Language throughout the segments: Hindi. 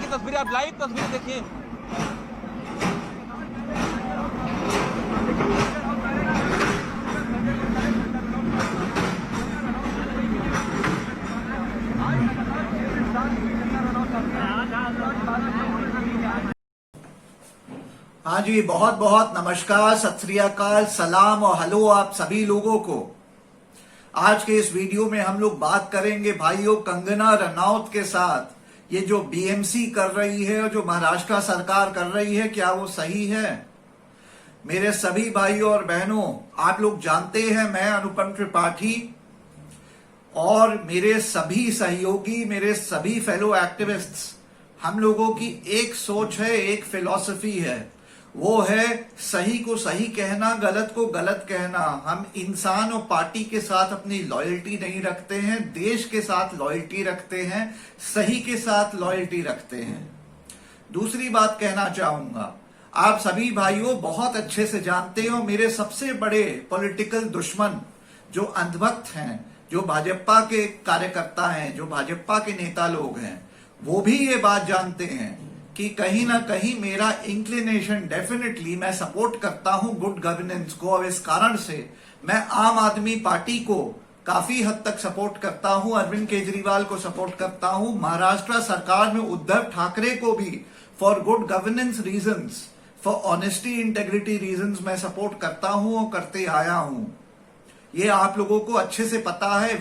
की तस्वीरें, आप लाइव तस्वीरें देखिए। हाँ जी, बहुत बहुत नमस्कार, सत श्री अकाल, सलाम और हेलो आप सभी लोगों को। आज के इस वीडियो में हम लोग बात करेंगे भाइयों, कंगना रनौत के साथ ये जो बीएमसी कर रही है और जो महाराष्ट्र सरकार कर रही है, क्या वो सही है? मेरे सभी भाइयों और बहनों, आप लोग जानते हैं मैं अनुपम त्रिपाठी और मेरे सभी सहयोगी, मेरे सभी फेलो एक्टिविस्ट्स, हम लोगों की एक सोच है, एक फिलॉसफी है, वो है सही को सही कहना, गलत को गलत कहना। हम इंसान और पार्टी के साथ अपनी लॉयल्टी नहीं रखते हैं, देश के साथ लॉयल्टी रखते हैं, सही के साथ लॉयल्टी रखते हैं। दूसरी बात कहना चाहूंगा, आप सभी भाइयों बहुत अच्छे से जानते हो, मेरे सबसे बड़े पॉलिटिकल दुश्मन जो अंधभक्त हैं, जो भाजपा के कार्यकर्ता हैं, जो भाजपा के नेता लोग हैं, वो भी ये बात जानते हैं कि कहीं ना कहीं मेरा इंक्लिनेशन, डेफिनेटली मैं सपोर्ट करता हूं गुड गवर्नेंस को, और इस कारण से मैं आम आदमी पार्टी को काफी हद तक सपोर्ट करता हूं, अरविंद केजरीवाल को सपोर्ट करता हूं, महाराष्ट्र सरकार में उद्धव ठाकरे को भी for good governance reasons, for honesty integrity reasons मैं सपोर्ट करता हूं और करते आया हूं। ये आप लोगों को अच्छे से पता है,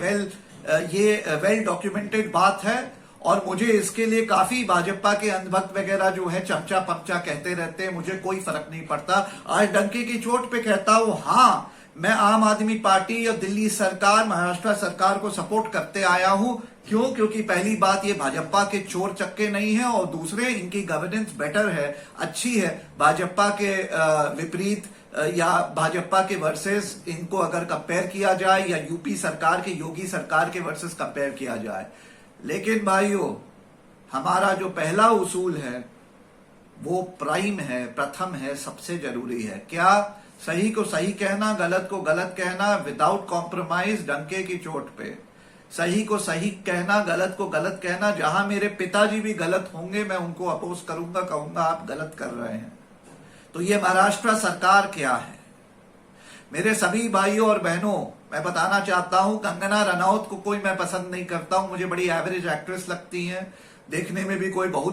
ये वेल डॉक्यूमेंटेड बात है, और मुझे इसके लिए काफी भाजपा के अंधभक्त वगैरह जो है चमचा पमचा कहते रहते हैं, मुझे कोई फर्क नहीं पड़ता। आज डंके की चोट पे कहता हूं, हाँ मैं आम आदमी पार्टी और दिल्ली सरकार, महाराष्ट्र सरकार को सपोर्ट करते आया हूं। क्यों? क्योंकि पहली बात ये भाजपा के चोर चक्के नहीं है, और दूसरे इनकी गवर्नेंस बेटर है, अच्छी है। भाजपा के विपरीत या भाजपा के वर्सेस इनको अगर कंपेयर किया जाए, या यूपी सरकार के, योगी सरकार के वर्सेस कंपेयर किया जाए। लेकिन भाइयों, हमारा जो पहला उसूल है वो प्राइम है, प्रथम है, सबसे जरूरी है। क्या? सही को सही कहना, गलत को गलत कहना, विदाउट कॉम्प्रोमाइज, डंके की चोट पे। सही को सही कहना, गलत को गलत कहना। जहां मेरे पिताजी भी गलत होंगे मैं उनको अपोज करूंगा, कहूंगा आप गलत कर रहे हैं। तो ये महाराष्ट्र सरकार क्या है? मेरे सभी भाइयों और बहनों, मैं बताना चाहता हूं, कंगना रनौत को कोई मैं पसंद नहीं करता हूं, मुझे बड़ी एवरेज एक्ट्रेस लगती हैं, देखने में भी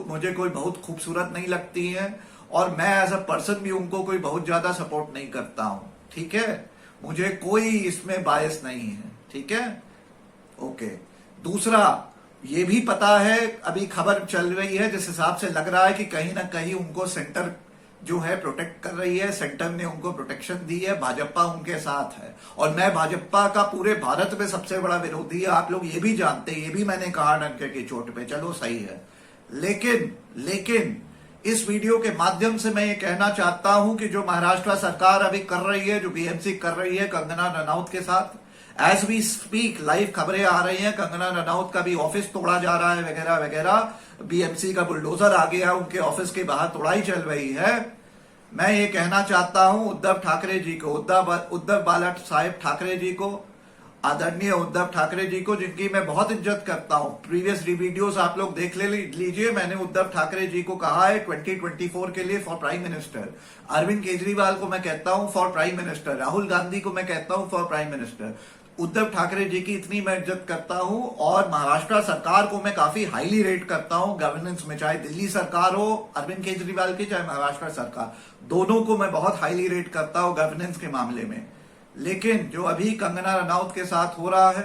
मुझे कोई बहुत खूबसूरत नहीं लगती हैं, और मैं एज अ पर्सन भी उनको कोई बहुत ज्यादा सपोर्ट नहीं करता हूं। ठीक है, मुझे कोई इसमें बायस नहीं है। ठीक है, ओके। दूसरा, ये भी पता है, अभी खबर चल रही है जिस हिसाब से लग रहा है कि कहीं ना कहीं उनको सेंटर जो है प्रोटेक्ट कर रही है, सेंटर ने उनको प्रोटेक्शन दी है, भाजपा उनके साथ है, और मैं भाजपा का पूरे भारत में सबसे बड़ा विरोधी है। आप लोग ये भी जानते हैं, ये भी मैंने कहा डंके की चोट पे, चलो सही है। लेकिन इस वीडियो के माध्यम से मैं ये कहना चाहता हूं कि जो महाराष्ट्र सरकार अभी कर रही है, जो बीएमसी कर रही है कंगना रनौत के साथ, एज वी स्पीक लाइव खबरें आ रही हैं, कंगना रनौत का भी ऑफिस तोड़ा जा रहा है वगैरह वगैरह, बीएमसी का बुलडोजर आ गया, उनके ऑफिस के बाहर तोड़ाई चल रही है। मैं ये कहना चाहता हूं उद्धव ठाकरे जी को, उद्धव बाला साहेब ठाकरे जी को, आदरणीय उद्धव ठाकरे जी को, जिनकी मैं बहुत इज्जत करता हूं। प्रीवियस वीडियोस आप लोग देख लीजिए, मैंने उद्धव ठाकरे जी को कहा है 2024 के लिए for prime minister. Arvind Kejriwal को मैं कहता हूं for prime minister. Rahul Gandhi को मैं कहता हूं for prime minister. Uddhav Thackeray ji की इतनी मैं इज्जत करता हूं, और महाराष्ट्र सरकार को मैं काफी हाईली रेट करता हूं गवर्नेंस में, चाहे दिल्ली सरकार हो अरविंद केजरीवाल की, चाहे महाराष्ट्र सरकार, दोनों को मैं बहुत हाईली रेट करता हूं गवर्नेंस के मामले में। लेकिन जो अभी कंगना रनौत के साथ हो रहा है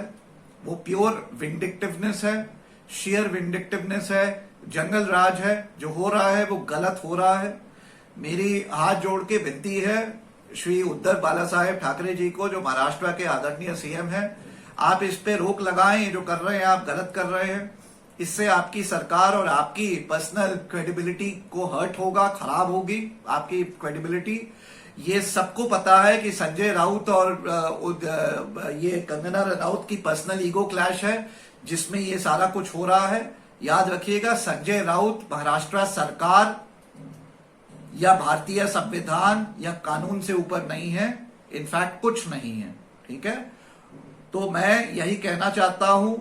वो प्योर विंडिक्टिवनेस है, शेयर विंडिक्टिवनेस है, जंगल राज है। जो हो रहा है वो गलत हो रहा है। मेरी हाथ जोड़ के विनती है श्री उद्धव बाला साहेब ठाकरे जी को, जो महाराष्ट्र के आदरणीय सीएम हैं, आप इस पे रोक लगाएं। ये जो कर रहे हैं आप गलत कर रहे हैं। इससे आपकी सरकार और आपकी पर्सनल क्रेडिबिलिटी को हर्ट होगा, खराब होगी आपकी क्रेडिबिलिटी। ये सबको पता है कि संजय राउत और ये कंगना रनौत की पर्सनल ईगो क्लैश है, जिसमें ये सारा कुछ हो रहा है। याद रखिएगा, संजय राउत महाराष्ट्र सरकार या भारतीय संविधान या कानून से ऊपर नहीं है, इनफैक्ट कुछ नहीं है। ठीक है, तो मैं यही कहना चाहता हूं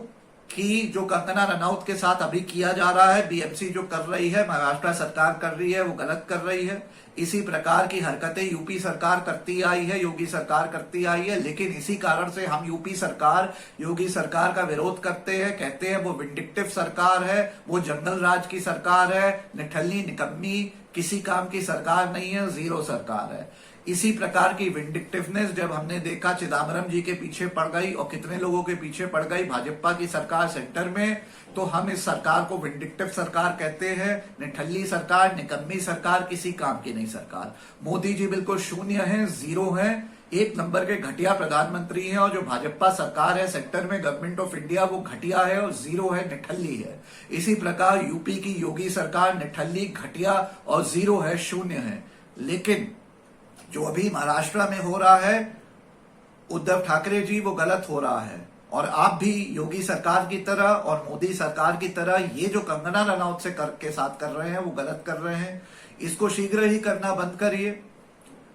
कि जो कंगना रनौत के साथ अभी किया जा रहा है, बीएमसी जो कर रही है, महाराष्ट्र सरकार कर रही है, वो गलत कर रही है। इसी प्रकार की हरकतें यूपी सरकार करती आई है, योगी सरकार करती आई है। लेकिन इसी कारण से हम योगी सरकार का विरोध करते हैं, कहते हैं वो विंडिक्टिव सरकार है, वो जंगल राज की सरकार है, निठल्ली निकम्मी किसी काम की सरकार नहीं है, जीरो सरकार है। इसी प्रकार की विंडिक्टिवनेस जब हमने देखा चिदम्बरम जी के पीछे पड़ गई और कितने लोगों के पीछे पड़ गई भाजपा की सरकार सेंटर में, तो हम इस सरकार को विंडिक्टिव सरकार कहते हैं, निठल्ली सरकार, निकम्मी सरकार, किसी काम की नहीं सरकार। मोदी जी बिल्कुल शून्य हैं, जीरो हैं, एक नंबर के घटिया प्रधानमंत्री हैं। और जो भाजपा सरकार है सेक्टर में, गवर्नमेंट ऑफ इंडिया, वो घटिया है और जीरो है, निठल्ली है। इसी प्रकार यूपी की योगी सरकार निठल्ली, घटिया और जीरो है, शून्य है। लेकिन जो अभी महाराष्ट्र में हो रहा है, उद्धव ठाकरे जी, वो गलत हो रहा है। और आप भी योगी सरकार की तरह और मोदी सरकार की तरह ये जो कंगना रनौत के साथ कर रहे हैं, वो गलत कर रहे हैं। इसको शीघ्र ही करना बंद करिए।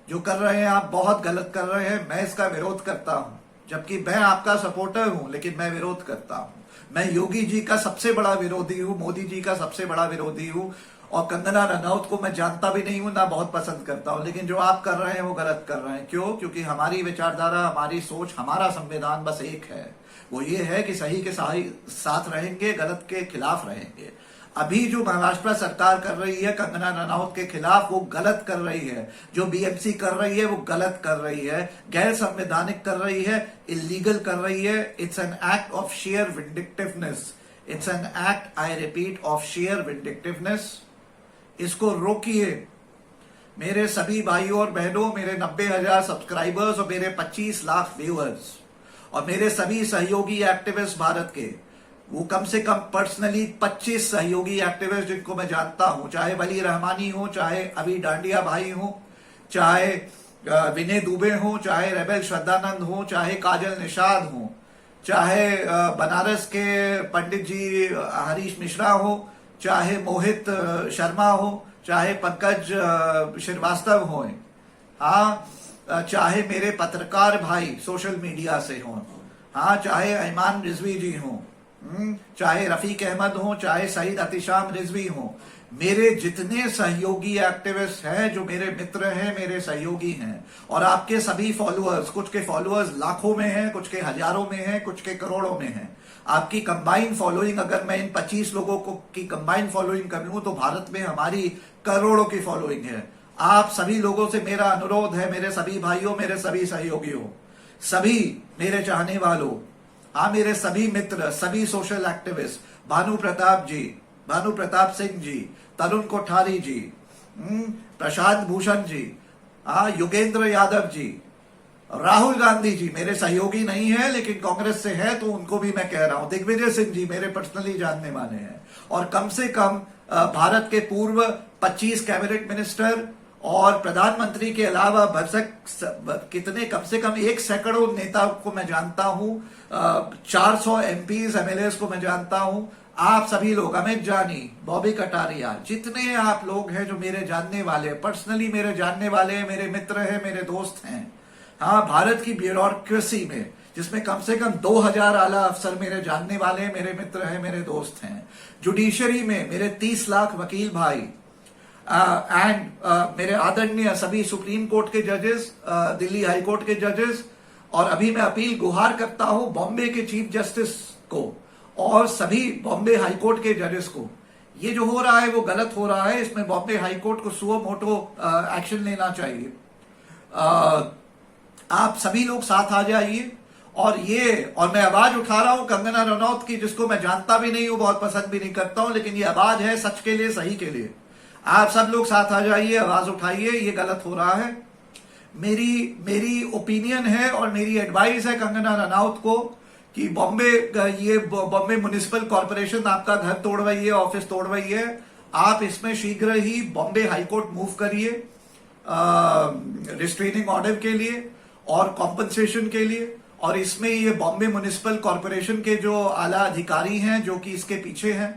जो कर रहे हैं आप बहुत गलत कर रहे हैं। मैं इसका विरोध करता हूं, जबकि मैं आपका सपोर्टर हूं, लेकिन मैं विरोध करता हूं। मैं योगी जी का सबसे बड़ा विरोधी हूं, मोदी जी का सबसे बड़ा विरोधी हूं, और कंगना रनौत को मैं जानता भी नहीं हूं, ना बहुत पसंद करता हूं। लेकिन जो आप कर रहे हैं वो गलत कर रहे हैं। क्यों? क्योंकि हमारी विचारधारा, हमारी सोच, हमारा संविधान बस एक है, वो ये है कि सही के साथ रहेंगे, गलत के खिलाफ रहेंगे। अभी जो महाराष्ट्र सरकार कर रही है कंगना रनौत के खिलाफ, वो गलत कर रही है। जो बीएमसी कर रही है वो गलत कर रही है, गैर संवैधानिक कर रही है, इलीगल कर रही है। It's an act of sheer vindictiveness. It's an act, I repeat, of sheer vindictiveness. इसको रोकिए। मेरे सभी भाइयों और बहनों, मेरे 90,000 सब्सक्राइबर्स और मेरे 25 लाख व्यूअर्स और मेरे सभी सहयोगी एक्टिविस्ट भारत के, वो कम से कम पर्सनली 25 सहयोगी एक्टिविस्ट जिनको मैं जानता हूं, चाहे वली रहमानी हो, चाहे अभी डांडिया भाई हो, चाहे विनय दुबे हो, चाहे रेबेल श्रद्धानंद हो, चाहे काजल निषाद हो, चाहे बनारस के पंडित जी हरीश मिश्रा हो, चाहे मोहित शर्मा हो, चाहे पंकज श्रीवास्तव हो, हाँ, चाहे मेरे पत्रकार भाई सोशल मीडिया से हो, हाँ, चाहे ऐमान रिजवी जी हो, चाहे रफीक अहमद हो, चाहे सईद अतिशाम रिजवी हो, मेरे जितने सहयोगी एक्टिविस्ट हैं, जो मेरे मित्र हैं, मेरे सहयोगी हैं, और आपके सभी फॉलोअर्स, कुछ के फॉलोअर्स लाखों में हैं, कुछ के हजारों में हैं, कुछ के करोड़ों में हैं। आपकी कंबाइन फॉलोइंग, अगर मैं इन 25 लोगों को की कंबाइन फॉलोइंग कर लूं तो भारत में हमारी करोड़ों की फॉलोइंग है। आप सभी लोगों से मेरा अनुरोध है, मेरे सभी भाइयों, मेरे सभी सहयोगियों, सभी मेरे चाहने वालों, हाँ, मेरे सभी मित्र, सभी सोशल एक्टिविस्ट, भानु प्रताप सिंह जी, तरुण कोठारी जी, प्रशांत भूषण जी, हाँ, योगेंद्र यादव जी, राहुल गांधी जी मेरे सहयोगी नहीं है लेकिन कांग्रेस से है तो उनको भी मैं कह रहा हूं, दिग्विजय सिंह जी मेरे पर्सनली जानने वाले हैं, और कम से कम भारत के पूर्व 25 कैबिनेट मिनिस्टर और प्रधानमंत्री के अलावा कितने, कम से कम 1 सैकड़ों नेता को मैं जानता हूं, 400 एमपीज एमएलएस को मैं जानता हूं। आप सभी लोग, अमित जानी, बॉबी कटारिया, जितने आप लोग हैं जो मेरे जानने वाले, पर्सनली मेरे जानने वाले हैं, मेरे मित्र हैं, मेरे दोस्त हैं, हाँ, भारत की ब्यूरोक्रेसी में, जिसमें कम से कम 2000 आला अफसर मेरे जानने वाले हैं, मेरे मित्र हैं, मेरे दोस्त हैं। जुडिशरी में मेरे 30 लाख वकील भाई, एंड मेरे आदरणीय सभी सुप्रीम कोर्ट के जजेस, दिल्ली हाई कोर्ट के जजेस, और अभी मैं अपील गुहार करता हूं बॉम्बे के चीफ जस्टिस को और सभी बॉम्बे हाई कोर्ट के जजेस को, ये जो हो रहा है वो गलत हो रहा है। इसमें बॉम्बे हाई कोर्ट को सुओ मोटो एक्शन लेना चाहिए। आप सभी लोग साथ आ जाइए। और मैं आवाज उठा रहा हूं कंगना रनौत की, जिसको मैं जानता भी नहीं हूं, बहुत पसंद भी नहीं करता हूं, लेकिन ये आवाज है सच के लिए, सही के लिए। आप सब लोग साथ आ जाइए, आवाज उठाइए, ये गलत हो रहा है। मेरी ओपिनियन है और मेरी एडवाइस है कंगना रनौत को कि बॉम्बे म्युनिसिपल कॉर्पोरेशन आपका घर तोड़वाइए, ऑफिस तोड़वाइए, आप इसमें शीघ्र ही बॉम्बे हाईकोर्ट मूव करिए रिस्ट्रेनिंग ऑर्डर के लिए और कॉम्पनसेशन के लिए। और इसमें ये बॉम्बे म्युनिसिपल कॉर्पोरेशन के जो आला अधिकारी हैं जो कि इसके पीछे हैं,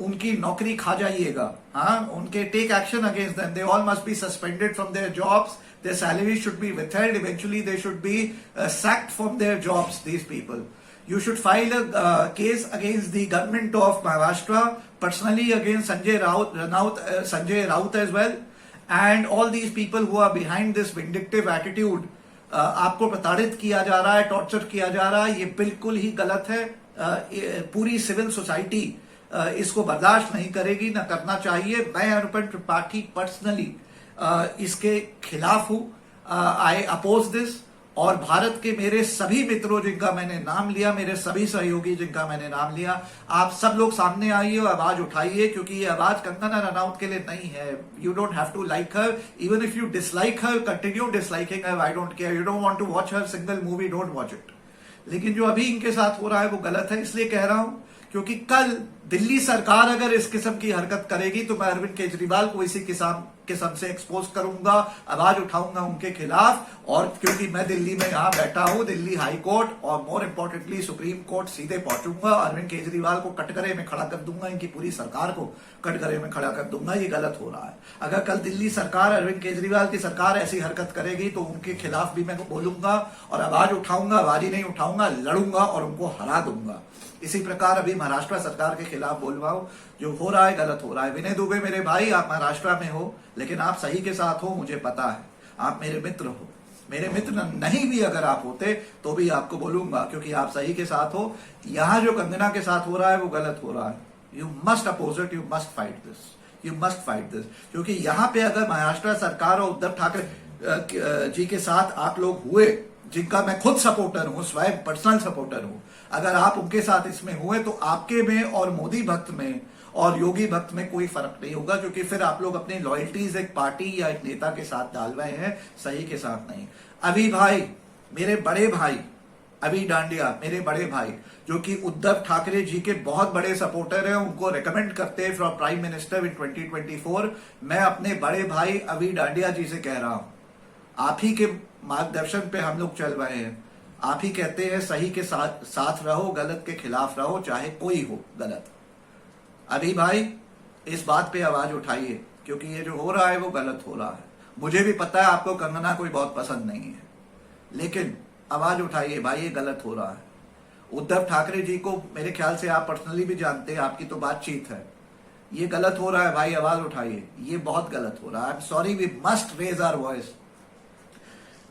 उनकी नौकरी खा जाइएगा। हाँ, उनके take action against them, they all must be suspended from their jobs, their salary should be withheld, eventually they should be sacked from their jobs, these people. You should file a case against the government of Maharashtra, personally against Sanjay Raut as well, and all these people who are behind this vindictive attitude. आपको प्रताड़ित किया जा रहा है, टॉर्चर किया जा रहा है, ये बिल्कुल ही गलत है. पूरी सिविल सोसाइटी इसको बर्दाश्त नहीं करेगी, ना करना चाहिए. मैं अनुपम त्रिपाठी पर्सनली इसके खिलाफ हूं. I oppose this. और भारत के मेरे सभी मित्रों जिनका मैंने नाम लिया, मेरे सभी सहयोगी जिनका मैंने नाम लिया, आप सब लोग सामने आइए और आवाज उठाइए, क्योंकि ये आवाज कंगना रनौत के लिए नहीं है. You don't have to like her. Even if you dislike her, continue disliking her. I don't care. You don't want to watch हर single movie, don't watch it. लेकिन जो अभी इनके साथ हो रहा है वो गलत है. इसलिए कह रहा हूं क्योंकि कल दिल्ली सरकार अगर इस किस्म की हरकत करेगी तो मैं अरविंद केजरीवाल को इसी किस्म से एक्सपोज करूंगा, आवाज उठाऊंगा उनके खिलाफ. और क्योंकि मैं दिल्ली में यहां बैठा हूं, दिल्ली हाई कोर्ट और मोर इंपॉर्टेंटली सुप्रीम कोर्ट सीधे पहुंचूंगा. अरविंद केजरीवाल को कटघरे में खड़ा कर दूंगा, इनकी पूरी सरकार को कटघरे में खड़ा कर दूंगा. ये गलत हो रहा है. अगर कल दिल्ली सरकार, अरविंद केजरीवाल की सरकार ऐसी हरकत करेगी तो उनके खिलाफ भी मैं बोलूंगा और आवाज उठाऊंगा. आवाज ही नहीं उठाऊंगा, लड़ूंगा और उनको हरा दूंगा. इसी प्रकार अभी महाराष्ट्र सरकार के खिलाफ बोल रहा हूं. जो हो रहा है गलत हो रहा है. विनय दुबे मेरे भाई, आप महाराष्ट्र में हो लेकिन आप सही के साथ हो, मुझे पता है. आप मेरे मित्र हो. मेरे मित्र नहीं भी अगर आप होते तो भी आपको बोलूंगा, क्योंकि आप सही के साथ हो. यहां जो कंगना के साथ हो रहा है वो गलत हो रहा है. You must oppose it. You must fight this. You must fight this. क्योंकि यहां पे अगर महाराष्ट्र सरकार और उद्धव ठाकरे जी के साथ आप लोग हुए, जिनका मैं खुद सपोर्टर हूं, स्वयं पर्सनल सपोर्टर हूं, अगर आप उनके साथ इसमें हुए तो आपके में और मोदी भक्त में और योगी भक्त में कोई फर्क नहीं होगा, क्योंकि फिर आप लोग अपनी लॉयल्टीज एक पार्टी या एक नेता के साथ डाल रहे हैं, सही के साथ नहीं. अभी भाई, मेरे बड़े भाई अभी डांडिया, मेरे बड़े भाई जो कि उद्धव ठाकरे जी के बहुत बड़े सपोर्टर हैं, उनको रिकमेंड करते हैं फॉर प्राइम मिनिस्टर इन 2024. मैं अपने बड़े भाई अभी डांडिया जी से कह रहा हूं, आप ही के मार्गदर्शन पे हम लोग चल रहे हैं. आप ही कहते हैं सही के साथ रहो, गलत के खिलाफ रहो, चाहे कोई हो गलत. अभी भाई इस बात पे आवाज उठाइए, क्योंकि ये जो हो रहा है वो गलत हो रहा है. मुझे भी पता है आपको कंगना कोई बहुत पसंद नहीं है, लेकिन आवाज उठाइए भाई, ये गलत हो रहा है. उद्धव ठाकरे जी को मेरे ख्याल से आप पर्सनली भी जानते हैं, आपकी तो बातचीत है. ये गलत हो रहा है भाई, आवाज उठाइए. ये बहुत गलत हो रहा है. I am sorry, we must raise our voice.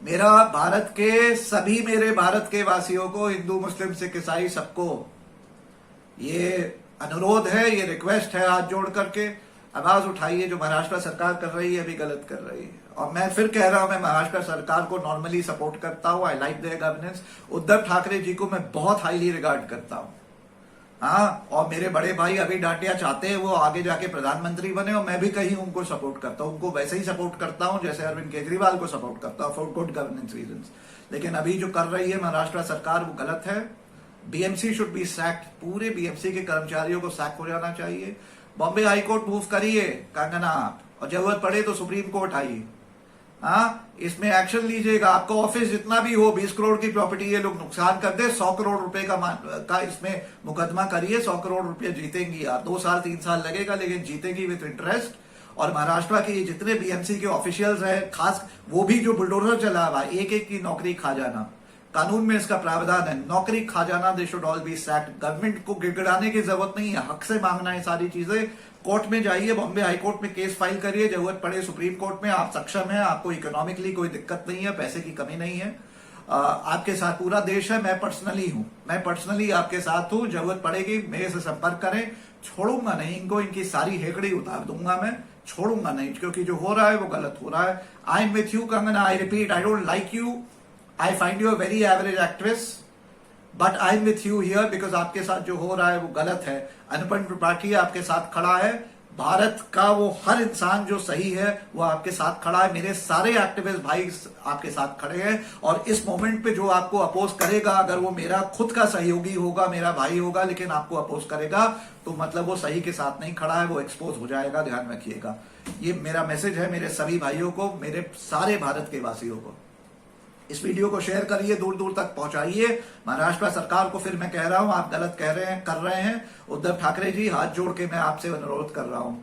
मेरा भारत के सभी, मेरे भारत के वासियों को, हिंदू मुस्लिम सिख ईसाई सबको ये अनुरोध है, ये रिक्वेस्ट है, हाथ जोड़ करके आवाज उठाइए. जो महाराष्ट्र सरकार कर रही है अभी गलत कर रही है. और मैं फिर कह रहा हूं, मैं महाराष्ट्र सरकार को नॉर्मली सपोर्ट करता हूं. I like their governance. Uddhav Thackeray ji को मैं बहुत हाईली रिगार्ड करता हूं. हाँ, और मेरे बड़े भाई अभी डांडिया चाहते हैं वो आगे जाके प्रधानमंत्री बने, और मैं भी कहीं उनको सपोर्ट करता हूं. उनको वैसे ही सपोर्ट करता हूं जैसे अरविंद केजरीवाल को सपोर्ट करता हूं, फॉर गुड गवर्नेंस रीजंस. लेकिन अभी जो कर रही है महाराष्ट्र सरकार वो गलत है. BMC should be sacked. पूरे बीएमसी के कर्मचारियों को सैक हो जाना चाहिए. बॉम्बे हाईकोर्ट मूव करिए कंगना आप, और जरूरत पड़े तो सुप्रीम कोर्ट आइए. हाँ, इसमें एक्शन लीजिएगा. आपका ऑफिस जितना भी हो, 20 करोड़ की प्रॉपर्टी ये लोग नुकसान कर दे, 100 करोड़ रुपए का इसमें मुकदमा करिए. 100 करोड़ रुपए जीतेंगी आप. 2 साल 3 साल लगेगा, लेकिन जीतेगी विद इंटरेस्ट. और महाराष्ट्र के जितने बीएमसी के ऑफिशियल्स हैं, खास वो भी जो बुलडोजर चला हुआ, एक एक की नौकरी खा जाना, कानून में इसका प्रावधान है, नौकरी खा जाना. They should all B sacked. Government को गिड़गिड़ाने की जरूरत नहीं है, हक से मांगना है सारी चीजें. कोर्ट में जाइए, बॉम्बे हाई कोर्ट में केस फाइल करिए, जरूरत पड़े सुप्रीम कोर्ट में. आप सक्षम हैं, आपको इकोनॉमिकली कोई दिक्कत नहीं है, पैसे की कमी नहीं है. आपके साथ पूरा देश है. मैं पर्सनली हूं, मैं पर्सनली आपके साथ हूं. जरूरत पड़ेगी मेरे से संपर्क करें. छोड़ूंगा नहीं इनको, इनकी सारी हेकड़ी उतार दूंगा मैं, छोड़ूंगा नहीं, क्योंकि जो हो रहा है वो गलत हो रहा है. I am with you Kangana. I repeat, I don't like you. I find you a very average actress, but I am with you here because आपके साथ जो हो रहा है वो गलत है. अनुपम त्रिपाठी आपके साथ खड़ा है. भारत का वो हर इंसान जो सही है वो आपके साथ खड़ा है. मेरे सारे एक्टिविस्ट भाई आपके साथ खड़े हैं. और इस मोमेंट पे जो आपको अपोज करेगा, अगर वो मेरा खुद का सहयोगी होगा, मेरा भाई होगा, लेकिन आपको अपोज करेगा तो मतलब वो सही के साथ नहीं खड़ा है, वो एक्सपोज हो जाएगा. ध्यान रखिएगा. ये मेरा मैसेज है मेरे सभी भाइयों को, मेरे सारे भारत के वासियों को. इस वीडियो को शेयर करिए, दूर दूर तक पहुंचाइए. महाराष्ट्र सरकार को फिर मैं कह रहा हूं, आप गलत कर रहे हैं. उद्धव ठाकरे जी, हाथ जोड़ के मैं आपसे अनुरोध कर रहा हूं,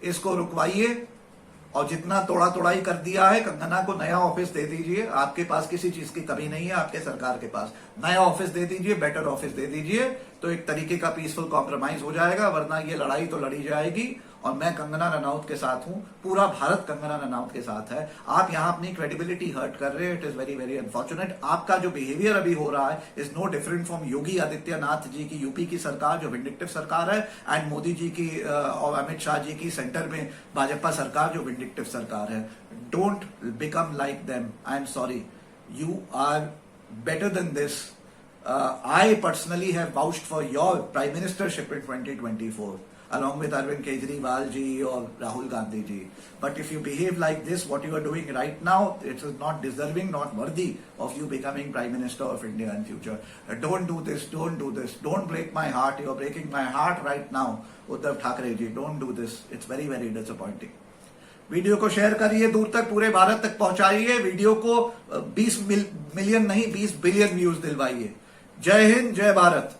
इसको रुकवाइए और जितना तोड़ा तोड़ाई कर दिया है, कंगना को नया ऑफिस दे दीजिए। आपके पास किसी चीज की कमी नहीं है, आपके सरकार के पास नया ऑफिस दे दीजिए, बेटर ऑफिस दे दीजिए, तो एक तरीके का पीसफुल कॉम्प्रोमाइज हो जाएगा। वरना ये लड़ाई तो लड़ी जाएगी और मैं कंगना रनौत के साथ हूं, पूरा भारत कंगना रनौत के साथ है। आप यहां अपनी क्रेडिबिलिटी हर्ट कर रहे हैं। It is very very unfortunate. आपका जो बिहेवियर अभी हो रहा है is no different from Yogi Adityanath ji की यूपी की सरकार, जो विंडिक्टिव सरकार है, एंड मोदी जी की और अमित शाह जी की सेंटर में भाजपा सरकार, जो विंडिक्टिव सरकार है। Don't become like them. I am sorry, you are better than this. I personally have vouched for your prime ministership in 2024 along with Arvind Kejriwal ji or Rahul Gandhi ji. But if you behave like this, what you are doing right now, it is not deserving, not worthy of you becoming prime minister of India in future. Don't do this, don't do this, don't break my heart. You are breaking my heart right now, Uddhav Thackeray ji. Don't do this. It's very very disappointing. Video को शेयर करिए, दूर तक पूरे भारत तक पहुंचाइए। वीडियो को 20 मिलियन नहीं 20 बिलियन व्यूज दिलवाइए। जय हिंद, जय भारत।